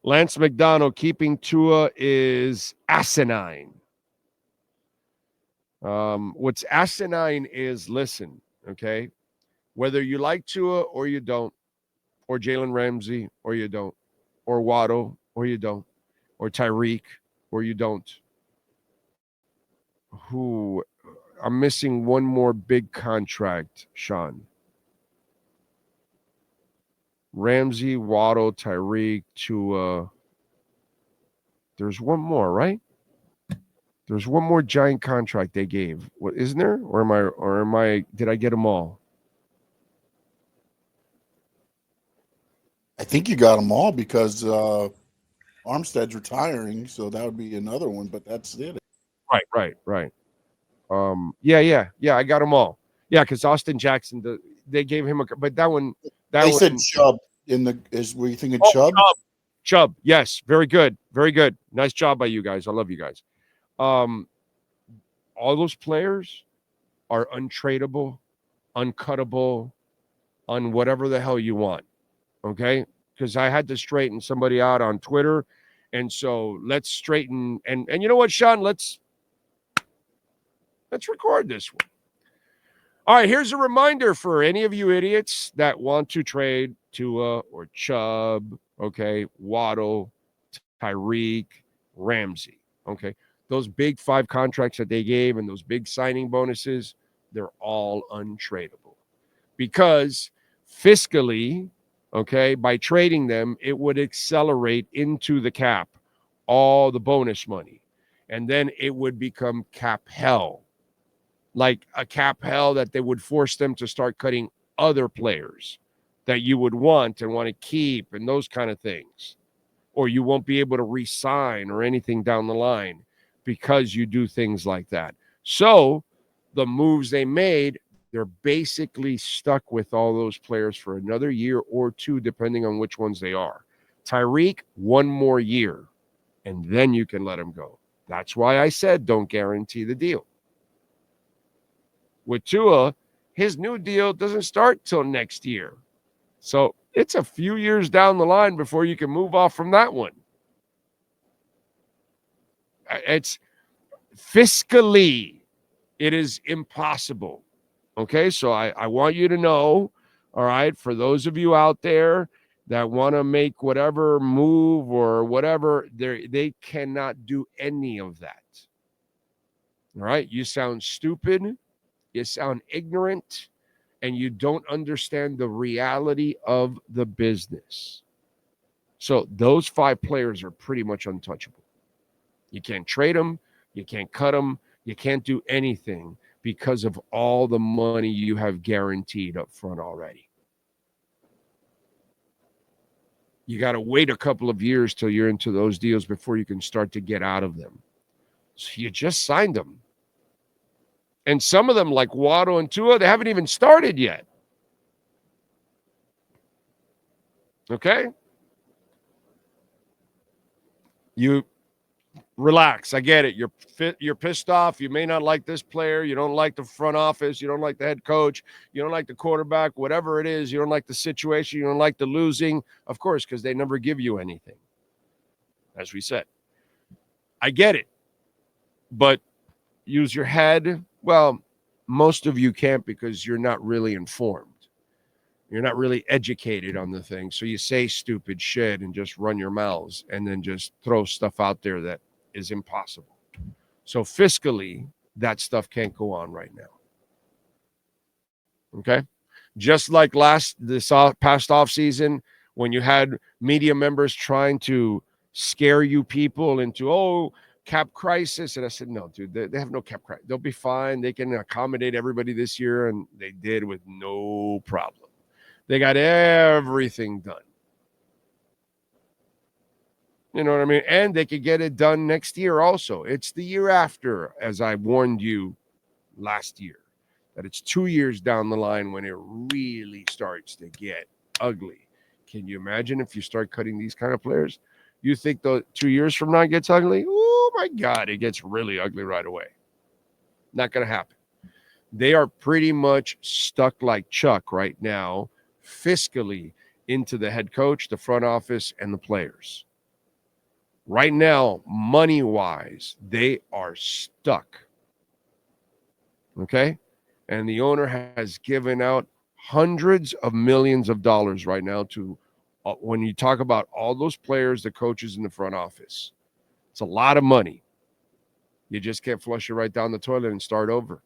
Lance McDonald, keeping Tua is asinine. What's asinine is, listen, okay, whether you like Tua or you don't, or Jalen Ramsey or you don't, or Waddle or you don't, or Tyreek or you don't. Who? I'm missing one more big contract, Sean. Ramsey, Waddle, Tyreek, Tua. There's one more, right? There's one more giant contract they gave. What isn't there? Or am I did I get them all? I think you got them all because Armstead's retiring, so that would be another one, but that's it. Right. Yeah. I got them all. Yeah, because Austin Jackson, they gave him but that one. They said Chubb were you thinking Chubb? Chubb, yes, very good. Nice job by you guys. I love you guys. All those players are untradeable, uncuttable, on whatever the hell you want. Okay? Because I had to straighten somebody out on Twitter. And so let's straighten and you know what, Sean? Let's record this one. All right, here's a reminder for any of you idiots that want to trade Tua or Chubb, okay, Waddle, Tyreek, Ramsey, okay? Those big 5 contracts that they gave and those big signing bonuses, they're all untradeable. Because fiscally, okay, by trading them, it would accelerate into the cap all the bonus money. And then it would become cap hell. Like a cap hell that they would force them to start cutting other players that you would want and want to keep and those kind of things. Or you won't be able to re-sign or anything down the line because you do things like that. So the moves they made, they're basically stuck with all those players for another year or 2, depending on which ones they are. Tyreek, 1 more year, and then you can let him go. That's why I said don't guarantee the deal. With Tua, his new deal doesn't start till next year. So it's a few years down the line before you can move off from that one. It's fiscally, it is impossible. Okay, so I want you to know, all right, for those of you out there that want to make whatever move or whatever, they cannot do any of that. All right, you sound stupid. You sound ignorant, and you don't understand the reality of the business. So those 5 players are pretty much untouchable. You can't trade them. You can't cut them. You can't do anything because of all the money you have guaranteed up front already. You got to wait a couple of years till you're into those deals before you can start to get out of them. So you just signed them. And some of them, like Waddle and Tua, they haven't even started yet. Okay? You relax. I get it. You're pissed off. You may not like this player. You don't like the front office. You don't like the head coach. You don't like the quarterback. Whatever it is, you don't like the situation. You don't like the losing. Of course, because they never give you anything. As we said. I get it. But use your head. Well, most of you can't because you're not really informed. You're not really educated on the thing. So you say stupid shit and just run your mouths and then just throw stuff out there that is impossible. So fiscally, that stuff can't go on right now. Okay? Just like this past off season, when you had media members trying to scare you people into, cap crisis. And I said, no, dude, they have no cap crisis. They'll be fine. They can accommodate everybody this year. And they did with no problem. They got everything done. You know what I mean? And they could get it done next year also. It's the year after, as I warned you last year, that it's 2 years down the line when it really starts to get ugly. Can you imagine if you start cutting these kind of players? You think 2 years from now it gets ugly? Oh, my God, it gets really ugly right away. Not going to happen. They are pretty much stuck like Chuck right now, fiscally, into the head coach, the front office, and the players. Right now, money-wise, they are stuck. Okay? And the owner has given out hundreds of millions of dollars right now to, when you talk about all those players, the coaches in the front office. It's a lot of money. You just can't flush it right down the toilet and start over.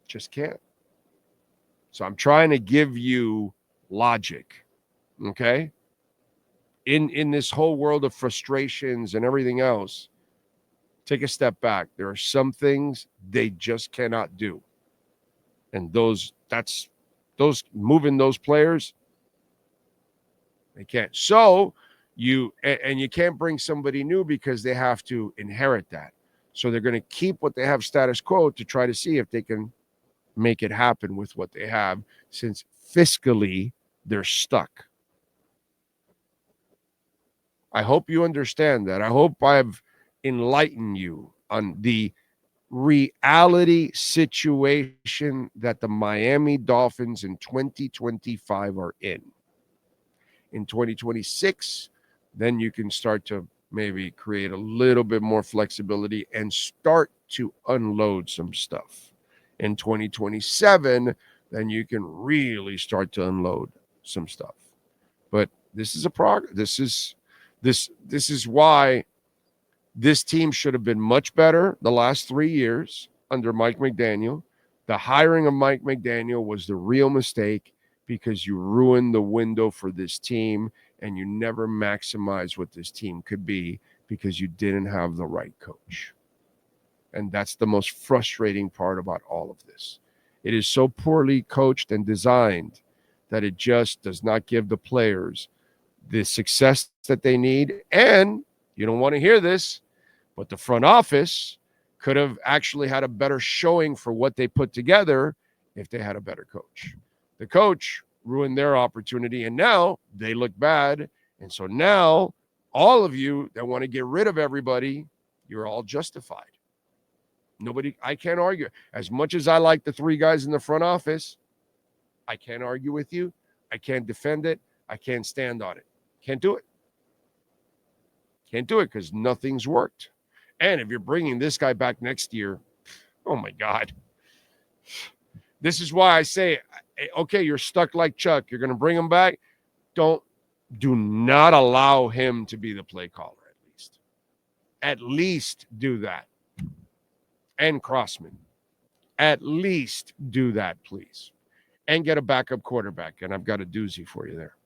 Just can't. So I'm trying to give you logic, okay? In this whole world of frustrations and everything else, take a step back. There are some things they just cannot do. And those moving those players, they can't. So you can't bring somebody new because they have to inherit that. So they're going to keep what they have status quo to try to see if they can make it happen with what they have, since fiscally they're stuck. I hope you understand that. I hope I've enlightened you on the reality situation that the Miami Dolphins in 2025 are in. In 2026, then you can start to maybe create a little bit more flexibility and start to unload some stuff. In 2027, then you can really start to unload some stuff. But this is this is why this team should have been much better the last 3 years under Mike McDaniel. The hiring of Mike McDaniel was the real mistake because you ruined the window for this team and you never maximized what this team could be because you didn't have the right coach. And that's the most frustrating part about all of this. It is so poorly coached and designed that it just does not give the players the success that they need. And you don't want to hear this, but the front office could have actually had a better showing for what they put together if they had a better coach. The coach ruined their opportunity, and now they look bad. And so now all of you that want to get rid of everybody, you're all justified. I can't argue. As much as I like the three guys in the front office, I can't argue with you. I can't defend it. I can't stand on it. Can't do it. Can't do it because nothing's worked. And if you're bringing this guy back next year, oh my God. This is why I say, okay, you're stuck like Chuck. You're going to bring him back. Do not allow him to be the play caller, at least. At least do that. And Crossman. At least do that, please. And get a backup quarterback. And I've got a doozy for you there.